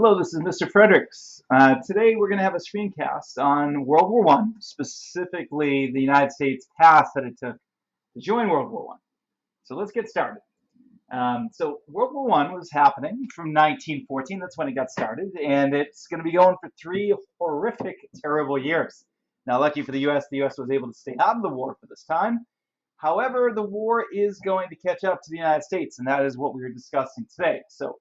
Hello, this is Mr. Fredericks. Today we're going to have a screencast on World War I, specifically the United States path that it took to join World War I. So let's get started. So World War I was happening from 1914, that's when it got started, and it's going to be going for 3 horrific, terrible years. Now, lucky for the US was able to stay out of the war for this time. However, the war is going to catch up to the United States, and that is what we are discussing today. So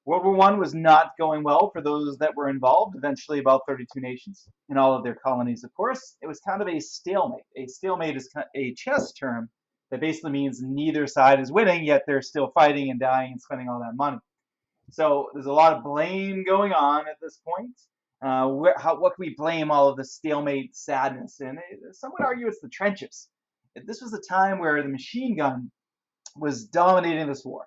World War I was not going well for those that were involved, eventually about 32 nations in all of their colonies, of course. It was kind of a stalemate. A stalemate is a chess term that basically means neither side is winning, yet they're still fighting and dying and spending all that money. So there's a lot of blame going on at this point. What can we blame all of the stalemate sadness? And some would argue it's the trenches. This was a time where the machine gun was dominating this war.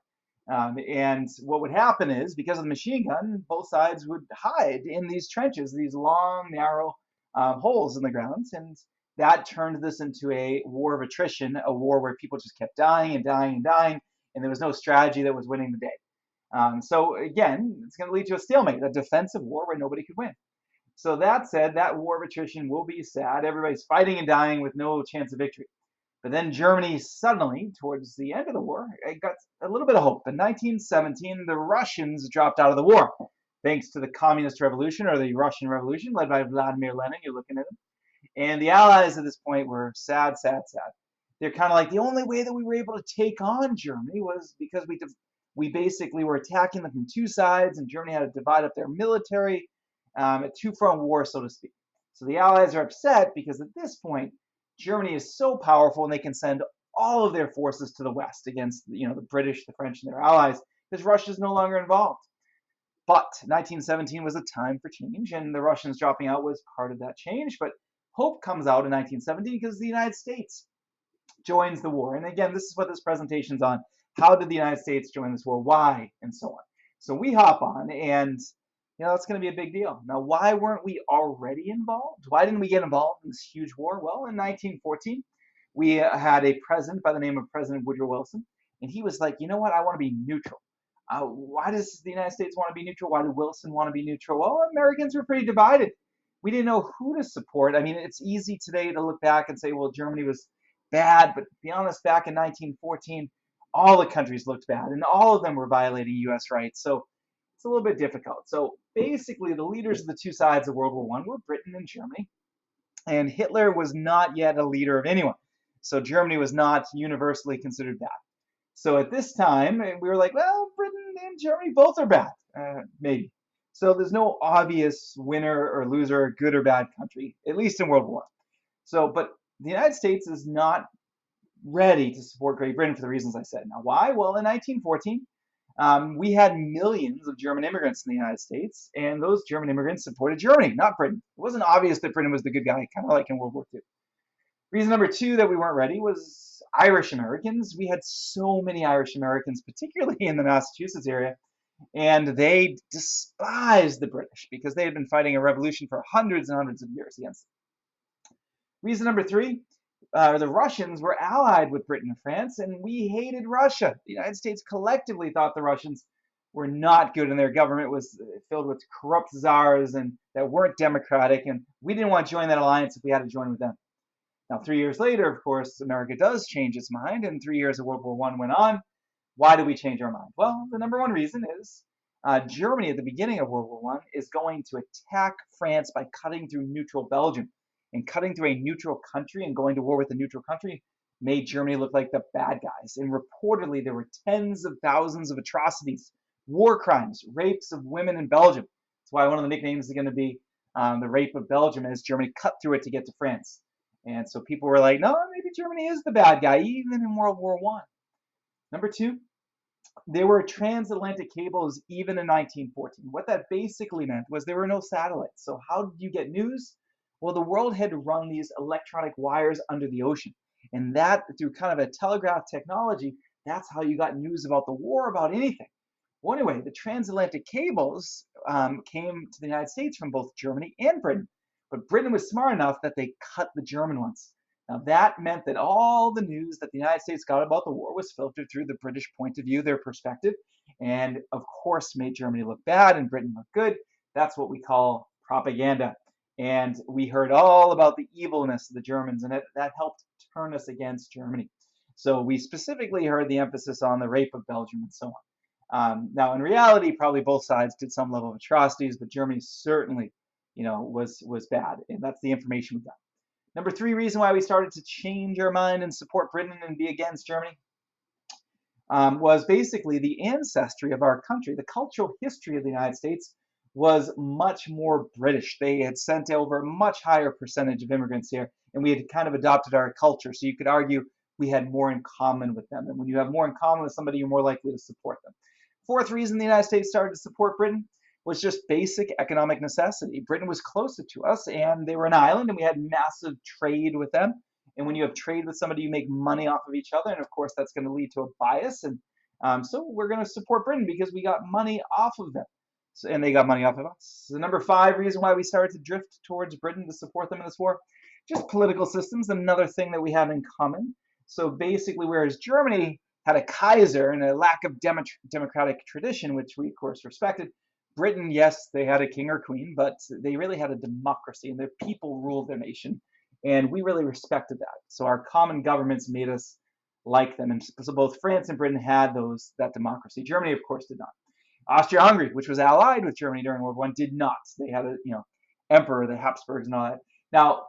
And what would happen is, because of the machine gun, both sides would hide in these trenches, these long, narrow holes in the ground. And that turned this into a war of attrition, a war where people just kept dying and dying and dying, and there was no strategy that was winning the day. So again, it's going to lead to a stalemate, a defensive war where nobody could win. So that said, that war of attrition will be sad. Everybody's fighting and dying with no chance of victory. But then Germany suddenly, towards the end of the war, it got a little bit of hope. In 1917, the Russians dropped out of the war, thanks to the Communist Revolution, or the Russian Revolution, led by Vladimir Lenin. You're looking at him. And the Allies at this point were sad, sad, sad. They're kind of like, the only way that we were able to take on Germany was because we basically were attacking them from two sides, and Germany had to divide up their military, a two-front war, so to speak. So the Allies are upset because at this point, Germany is so powerful and they can send all of their forces to the west against the British, the French, and their allies, because Russia is no longer involved. But 1917 was a time for change, and the Russians dropping out was part of that change. But hope comes out in 1917 because the United States joins the war. And again, this is what this presentation's on. How did the United States join this war? Why? And so on. So we hop on, and that's going to be a big deal. Now, why weren't we already involved? Why didn't we get involved in this huge war? Well, in 1914, we had a president by the name of President Woodrow Wilson, and he was like, you know what? I want to be neutral. Why does the United States want to be neutral? Why did Wilson want to be neutral? Well, Americans were pretty divided. We didn't know who to support. I mean, it's easy today to look back and say, well, Germany was bad, but to be honest, back in 1914, all the countries looked bad, and all of them were violating U.S. rights. So it's a little bit difficult. So basically, the leaders of the two sides of World War I were Britain and Germany, and Hitler was not yet a leader of anyone. So Germany was not universally considered bad. So at this time, we were like, well, Britain and Germany both are bad, maybe. So there's no obvious winner or loser, good or bad country, at least in World War. So, but the United States is not ready to support Great Britain for the reasons I said. Now, why? Well, in 1914, we had millions of German immigrants in the United States, and those German immigrants supported Germany, not Britain. It wasn't obvious that Britain was the good guy, kind of like in World War II. Reason number two that we weren't ready was Irish Americans. We had so many Irish Americans, particularly in the Massachusetts area, and they despised the British because they had been fighting a revolution for hundreds and hundreds of years against them. Reason number three, the Russians were allied with Britain and France, and we hated Russia. The United States collectively thought the Russians were not good, and their government was filled with corrupt czars and that weren't democratic, and we didn't want to join that alliance if we had to join with them. Now, 3 years later, of course, America does change its mind, and 3 years of World War I went on. Why did we change our mind? Well, the number one reason is Germany at the beginning of World War I is going to attack France by cutting through neutral Belgium. And cutting through a neutral country and going to war with a neutral country made Germany look like the bad guys. And reportedly, there were tens of thousands of atrocities, war crimes, rapes of women in Belgium. That's why one of the nicknames is going to be the rape of Belgium, as Germany cut through it to get to France. And so people were like, no, maybe Germany is the bad guy, even in World War I. Number two, there were transatlantic cables even in 1914. What that basically meant was there were no satellites. So how did you get news? Well, the world had to run these electronic wires under the ocean. And that, through kind of a telegraph technology, that's how you got news about the war, about anything. Well, anyway, the transatlantic cables came to the United States from both Germany and Britain. But Britain was smart enough that they cut the German ones. Now, that meant that all the news that the United States got about the war was filtered through the British point of view, their perspective, and of course made Germany look bad and Britain look good. That's what we call propaganda. And we heard all about the evilness of the Germans, and that helped turn us against Germany. So we specifically heard the emphasis on the rape of Belgium and so on. Now, in reality, probably both sides did some level of atrocities, but Germany certainly, was bad, and that's the information we got. Number 3 reason why we started to change our mind and support Britain and be against Germany was basically the ancestry of our country. The cultural history of the United States was much more British. They had sent over a much higher percentage of immigrants here, and we had kind of adopted our culture. So you could argue we had more in common with them. And when you have more in common with somebody, you're more likely to support them. 4th reason the United States started to support Britain was just basic economic necessity. Britain was closer to us, and they were an island, and we had massive trade with them. And when you have trade with somebody, you make money off of each other, and of course that's going to lead to a bias. And so we're going to support Britain because we got money off of them, and they got money off of us. The number 5 reason why we started to drift towards Britain to support them in this war, just political systems, another thing that we have in common. So basically, whereas Germany had a Kaiser and a lack of democratic tradition, which we of course respected, Britain, yes, they had a king or queen, but they really had a democracy, and their people ruled their nation, and we really respected that. So our common governments made us like them, and so both France and Britain had that democracy. Germany, of course, did not. Austria-Hungary, which was allied with Germany during World War I, did not. They had a emperor, the Habsburgs, and all that. Now,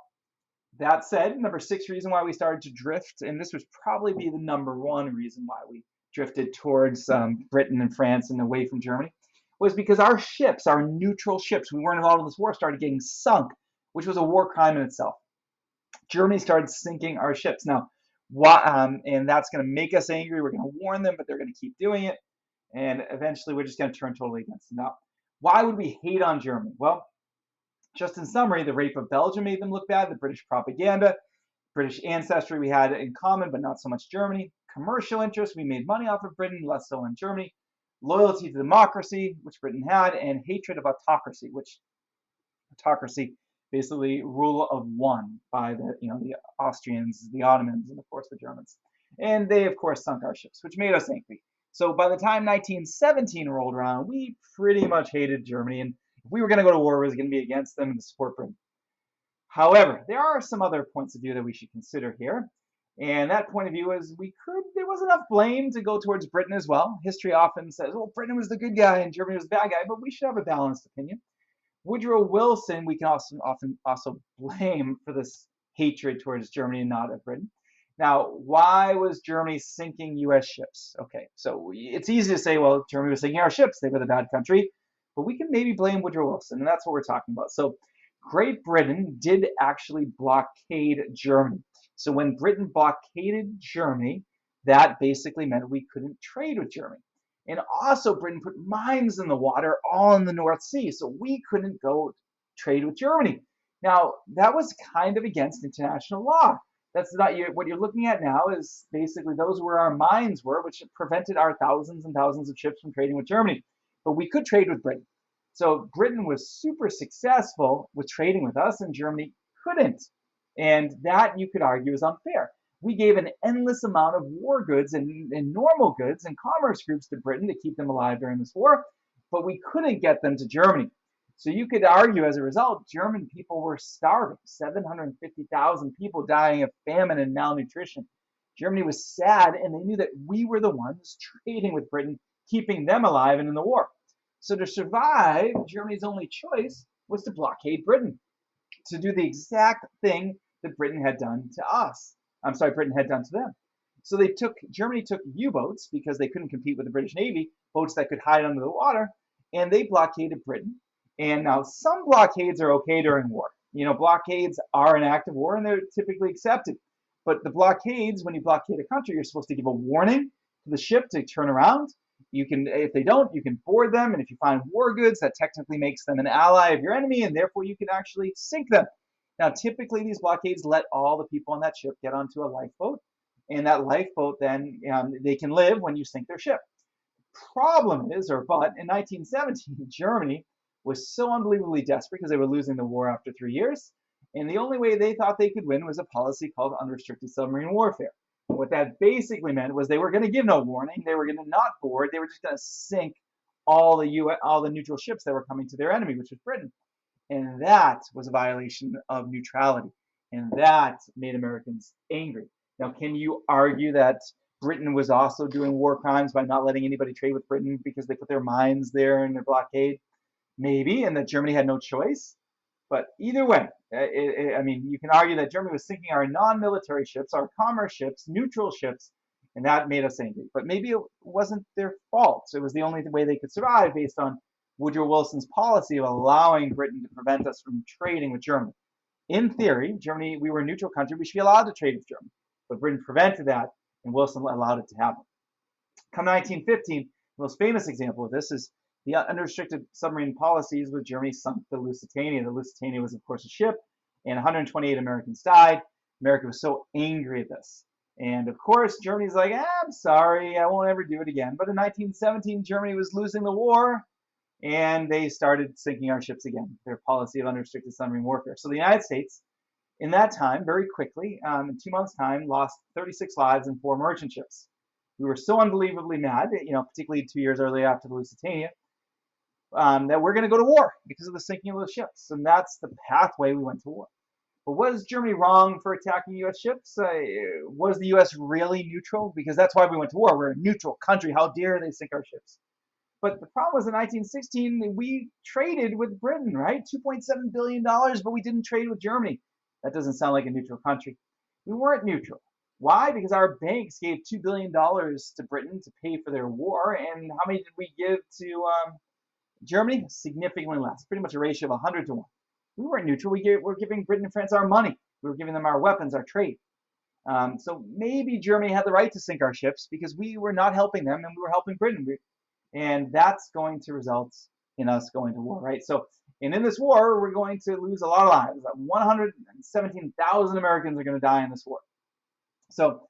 that said, number 6 reason why we started to drift, and this would probably be the number 1 reason why we drifted towards Britain and France and away from Germany, was because our ships, our neutral ships, we weren't involved in this war, started getting sunk, which was a war crime in itself. Germany started sinking our ships. Now, and that's going to make us angry. We're going to warn them, but they're going to keep doing it. And eventually, we're just going to turn totally against them. Now, why would we hate on Germany? Well, just in summary, the rape of Belgium made them look bad, the British propaganda, British ancestry we had in common, but not so much Germany. Commercial interests, we made money off of Britain, less so in Germany. Loyalty to democracy, which Britain had, and hatred of autocracy, which autocracy, basically rule of one by the Austrians, the Ottomans, and of course the Germans. And they, of course, sunk our ships, which made us angry. So by the time 1917 rolled around, we pretty much hated Germany, and if we were going to go to war, it was going to be against them and to support Britain. However, there are some other points of view that we should consider here. And that point of view is there was enough blame to go towards Britain as well. History often says, well, Britain was the good guy and Germany was the bad guy, but we should have a balanced opinion. Woodrow Wilson, we can often also blame for this hatred towards Germany and not at Britain. Now, why was Germany sinking U.S. ships? Okay, so it's easy to say, well, Germany was sinking our ships. They were the bad country. But we can maybe blame Woodrow Wilson, and that's what we're talking about. So Great Britain did actually blockade Germany. So when Britain blockaded Germany, that basically meant we couldn't trade with Germany. And also Britain put mines in the water all in the North Sea, so we couldn't go trade with Germany. Now, that was kind of against international law. That's not what you're looking at now is basically those where our mines were, which prevented our thousands and thousands of ships from trading with Germany. But we could trade with Britain. So Britain was super successful with trading with us, and Germany couldn't. And that, you could argue, is unfair. We gave an endless amount of war goods and normal goods and commerce groups to Britain to keep them alive during this war, but we couldn't get them to Germany. So you could argue, as a result, German people were starving, 750,000 people dying of famine and malnutrition. Germany was sad, and they knew that we were the ones trading with Britain, keeping them alive and in the war. So to survive, Germany's only choice was to blockade Britain, to do the exact thing that Britain had done to us. Britain had done to them. So Germany took U-boats because they couldn't compete with the British Navy, boats that could hide under the water, and they blockaded Britain. And now some blockades are okay during war. Blockades are an act of war and they're typically accepted. But the blockades, when you blockade a country, you're supposed to give a warning to the ship to turn around. If they don't, you can board them. And if you find war goods, that technically makes them an ally of your enemy, and therefore you can actually sink them. Now, typically these blockades let all the people on that ship get onto a lifeboat, and that lifeboat then they can live when you sink their ship. But in 1917, Germany was so unbelievably desperate because they were losing the war after 3 years, And the only way they thought they could win was a policy called unrestricted submarine warfare. And what that basically meant was they were going to give no warning. They were going to not board. They were just going to sink all the neutral ships that were coming to their enemy, which was Britain. And that was a violation of neutrality. And that made Americans angry. Now, can you argue that Britain was also doing war crimes by not letting anybody trade with Britain because they put their mines there in their blockade? Maybe, and that Germany had no choice. But either way, I mean, you can argue that Germany was sinking our non-military ships, our commerce ships, neutral ships, and that made us angry. But maybe it wasn't their fault. It was the only way they could survive based on Woodrow Wilson's policy of allowing Britain to prevent us from trading with Germany. In theory, Germany, we were a neutral country, we should be allowed to trade with Germany. But Britain prevented that, and Wilson allowed it to happen. Come 1915, the most famous example of this is the unrestricted submarine policies with Germany sunk the Lusitania. The Lusitania was, of course, a ship, and 128 Americans died. America was so angry at this. And of course, Germany's like, I'm sorry, I won't ever do it again. But in 1917, Germany was losing the war, and they started sinking our ships again, their policy of unrestricted submarine warfare. So the United States, in that time, very quickly, in 2 months' time, lost 36 lives and 4 merchant ships. We were so unbelievably mad, particularly 2 years earlier after the Lusitania, that we're going to go to war because of the sinking of those ships. And that's the pathway we went to war. But was Germany wrong for attacking U.S. ships? Was the U.S. really neutral? Because that's why we went to war. We're a neutral country. How dare they sink our ships? But the problem was in 1916, we traded with Britain, right? $2.7 billion, but we didn't trade with Germany. That doesn't sound like a neutral country. We weren't neutral. Why? Because our banks gave $2 billion to Britain to pay for their war. And how many did we give to Germany? Significantly less, pretty much a ratio of 100 to 1. We weren't neutral. We're giving Britain and France our money. We were giving them our weapons, our trade. So maybe Germany had the right to sink our ships because we were not helping them and we were helping Britain. And that's going to result in us going to war, right? So, and in this war, we're going to lose a lot of lives. 117,000 Americans are going to die in this war. So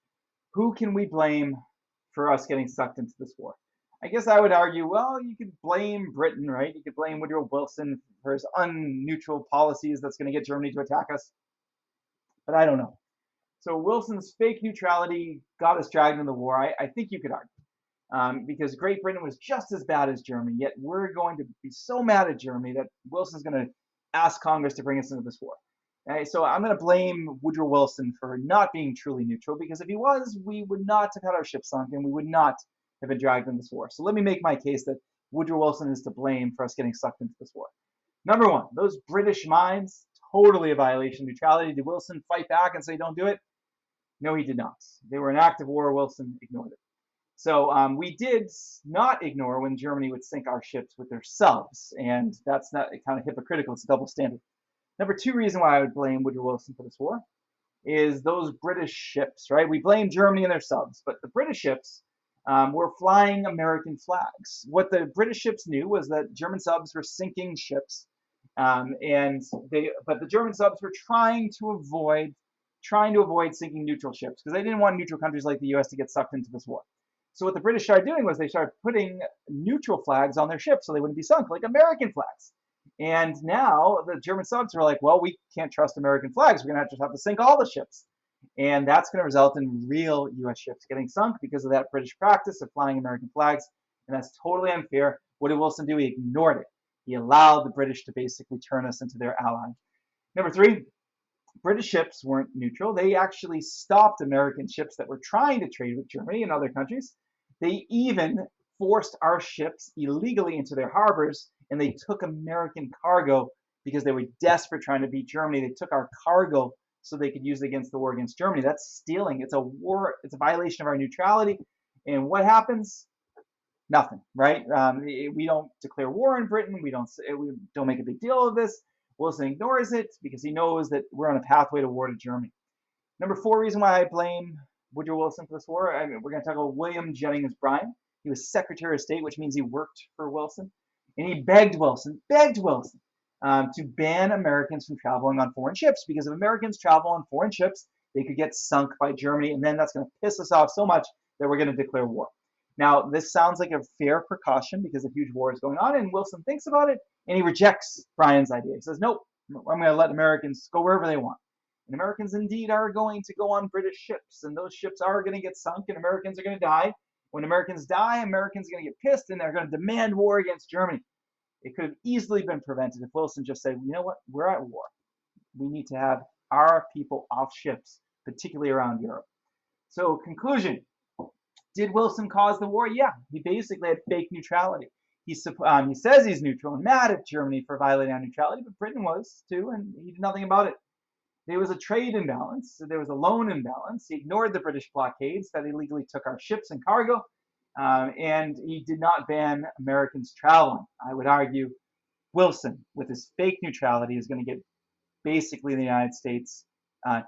who can we blame for us getting sucked into this war? I guess I would argue, well, you could blame Britain, right? You could blame Woodrow Wilson for his unneutral policies that's going to get Germany to attack us. But I don't know. So Wilson's fake neutrality got us dragged into the war. I think you could argue. Because Great Britain was just as bad as Germany, yet we're going to be so mad at Germany that Wilson's going to ask Congress to bring us into this war. Okay, so I'm going to blame Woodrow Wilson for not being truly neutral, because if he was, we would not have had our ships sunk and we would not have been dragged into this war. So let me make my case that Woodrow Wilson is to blame for us getting sucked into this war. Number one, those British mines, totally a violation of neutrality. Did Wilson fight back and say don't do it? No, he did not. They were in active war. Wilson ignored it. So we did not ignore when Germany would sink our ships with their subs, and that's not kind of hypocritical. It's a double standard. Number two reason why I would blame Woodrow Wilson for this war is those British ships, right? We blame Germany and their subs, but the British ships were flying American flags. What the British ships knew was that German subs were sinking ships, but the German subs were trying to avoid sinking neutral ships because they didn't want neutral countries like the U.S. to get sucked into this war. So what the British started doing was they started putting neutral flags on their ships so they wouldn't be sunk, like American flags. And now the German subs were like, well, we can't trust American flags. We're going to have to sink all the ships. And that's going to result in real U.S. ships getting sunk because of that British practice of flying American flags. And that's totally unfair. What did Wilson do? He ignored it. He allowed the British to basically turn us into their ally. Number three, British ships weren't neutral. They actually stopped American ships that were trying to trade with Germany and other countries. They even forced our ships illegally into their harbors, and they took American cargo because they were desperate trying to beat Germany. They took our cargo so they could use it against the war against Germany. That's stealing. It's a war. It's a violation of our neutrality. And what happens? Nothing, right? We don't declare war in Britain. We don't make a big deal of this. Wilson ignores it because he knows that we're on a pathway to war to Germany. Number four reason why I blame Woodrow Wilson for this war, we're going to talk about William Jennings Bryan. He was Secretary of State, which means he worked for Wilson. And he begged Wilson to ban Americans from traveling on foreign ships, because if Americans travel on foreign ships, they could get sunk by Germany, and then that's going to piss us off so much that we're going to declare war. Now, this sounds like a fair precaution because a huge war is going on, and Wilson thinks about it, and he rejects Bryan's idea. He says, nope, I'm going to let Americans go wherever they want. And Americans indeed are going to go on British ships, and those ships are going to get sunk, and Americans are going to die. When Americans die, Americans are going to get pissed, and they're going to demand war against Germany. It could have easily been prevented if Wilson just said, you know what, we're at war. We need to have our people off ships, particularly around Europe. So, conclusion. Did Wilson cause the war? Yeah, he basically had fake neutrality. He says he's neutral and mad at Germany for violating our neutrality, but Britain was too, and he did nothing about it. There was a trade imbalance. There was a loan imbalance. He ignored the British blockades that illegally took our ships and cargo, and he did not ban Americans traveling. I would argue Wilson, with his fake neutrality, is going to get basically the United States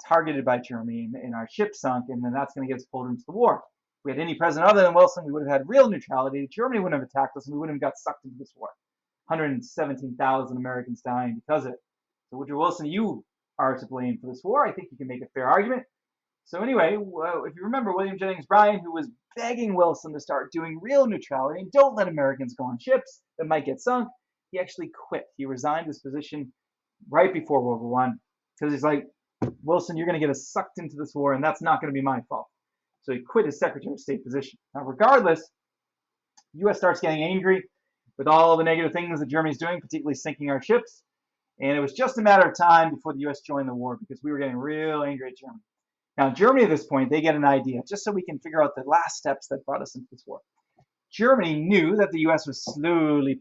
targeted by Germany and our ships sunk, and then that's going to get us pulled into the war. If we had any president other than Wilson, we would have had real neutrality. Germany wouldn't have attacked us, and we wouldn't have got sucked into this war. 117,000 Americans dying because of it. So Woodrow Wilson, you are to blame for this war. I think you can make a fair argument. So anyway, if you remember William Jennings Bryan, who was begging Wilson to start doing real neutrality and don't let Americans go on ships that might get sunk, he actually quit. He resigned his position right before World War I because he's like, Wilson, you're going to get us sucked into this war, and that's not going to be my fault. So he quit his Secretary of State position. Now, regardless, the U.S. starts getting angry with all the negative things that Germany's doing, particularly sinking our ships. And it was just a matter of time before the U.S. joined the war because we were getting real angry at Germany. Now, Germany at this point, they get an idea, just so we can figure out the last steps that brought us into this war. Germany knew that the U.S. was slowly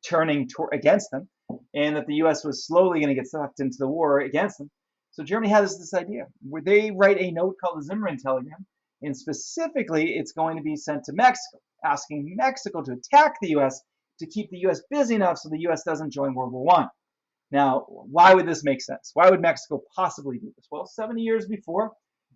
turning against them, and that the U.S. was slowly going to get sucked into the war against them. So Germany has this idea where they write a note called the Zimmermann Telegram, and specifically it's going to be sent to Mexico, asking Mexico to attack the U.S. to keep the U.S. busy enough so the U.S. doesn't join World War I. Now, why would this make sense? Why would Mexico possibly do this? Well, 70 years before,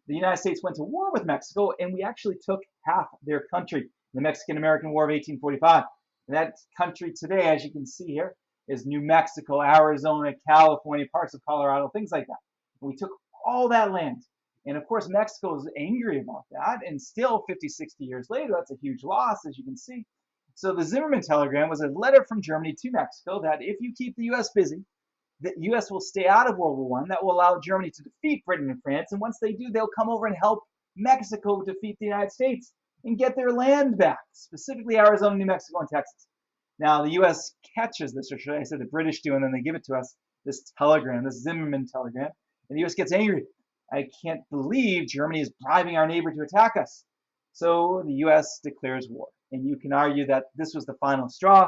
the United States went to war with Mexico, and we actually took half their country, the Mexican-American War of 1845. And that country today, as you can see here, is New Mexico, Arizona, California, parts of Colorado, things like that. And we took all that land. And of course, Mexico is angry about that. And still, 50, 60 years later, that's a huge loss, as you can see. So the Zimmermann Telegram was a letter from Germany to Mexico that if you keep the U.S. busy, the U.S. will stay out of World War I. That will allow Germany to defeat Britain and France. And once they do, they'll come over and help Mexico defeat the United States and get their land back, specifically Arizona, New Mexico, and Texas. Now, the U.S. catches this, or should I say the British do, and then they give it to us, this telegram, this Zimmermann telegram, and the U.S. gets angry. I can't believe Germany is bribing our neighbor to attack us. So the U.S. declares war. And you can argue that this was the final straw.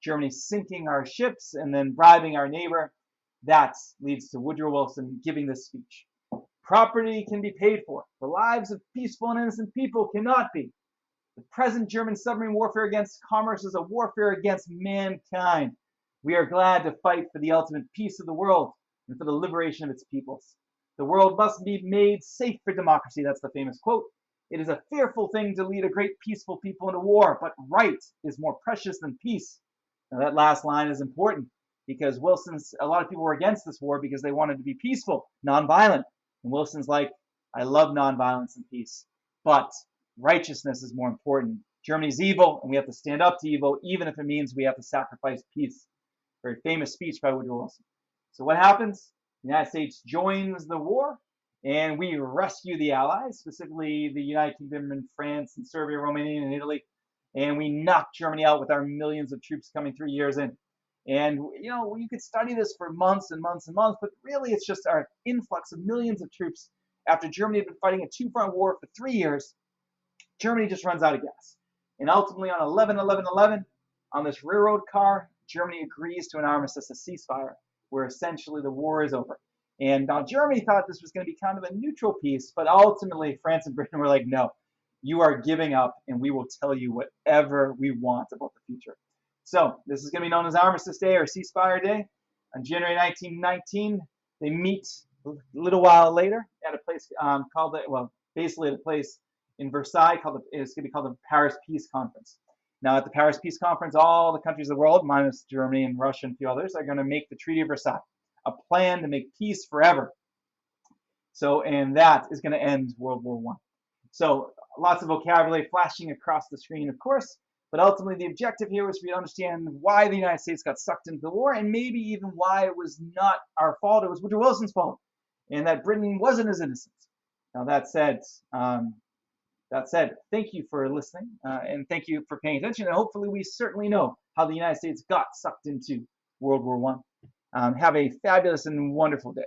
Germany sinking our ships and then bribing our neighbor. That leads to Woodrow Wilson giving this speech. Property can be paid for. The lives of peaceful and innocent people cannot be. The present German submarine warfare against commerce is a warfare against mankind. We are glad to fight for the ultimate peace of the world and for the liberation of its peoples. The world must be made safe for democracy. That's the famous quote. It is a fearful thing to lead a great peaceful people into war, but right is more precious than peace. Now that last line is important because a lot of people were against this war because they wanted to be peaceful, nonviolent. And Wilson's like, I love nonviolence and peace, but righteousness is more important. Germany's evil, and we have to stand up to evil, even if it means we have to sacrifice peace. Very famous speech by Woodrow Wilson. So what happens? The United States joins the war, and we rescue the Allies, specifically the United Kingdom and France and Serbia, Romania, and Italy, and we knock Germany out with our millions of troops coming 3 years in. And, you could study this for months and months and months, but really it's just our influx of millions of troops after Germany had been fighting a two-front war for 3 years. Germany just runs out of gas. And ultimately on 11/11/11, on this railroad car, Germany agrees to an armistice, a ceasefire, where essentially the war is over. And now Germany thought this was going to be kind of a neutral peace, but ultimately France and Britain were like, no, you are giving up, and we will tell you whatever we want about the future. So this is going to be known as Armistice Day or Ceasefire Day. On January 1919, they meet a little while later at a place basically at a place in Versailles it's going to be called the Paris Peace Conference. Now at the Paris Peace Conference, all the countries of the world, minus Germany and Russia and a few others, are going to make the Treaty of Versailles, a plan to make peace forever. And that is going to end World War I. So lots of vocabulary flashing across the screen, of course, But ultimately, the objective here was for you to understand why the United States got sucked into the war, and maybe even why it was not our fault, it was Woodrow Wilson's fault, and that Britain wasn't as innocent. Now, that said, thank you for listening, and thank you for paying attention, and hopefully we certainly know how the United States got sucked into World War I. Have a fabulous and wonderful day.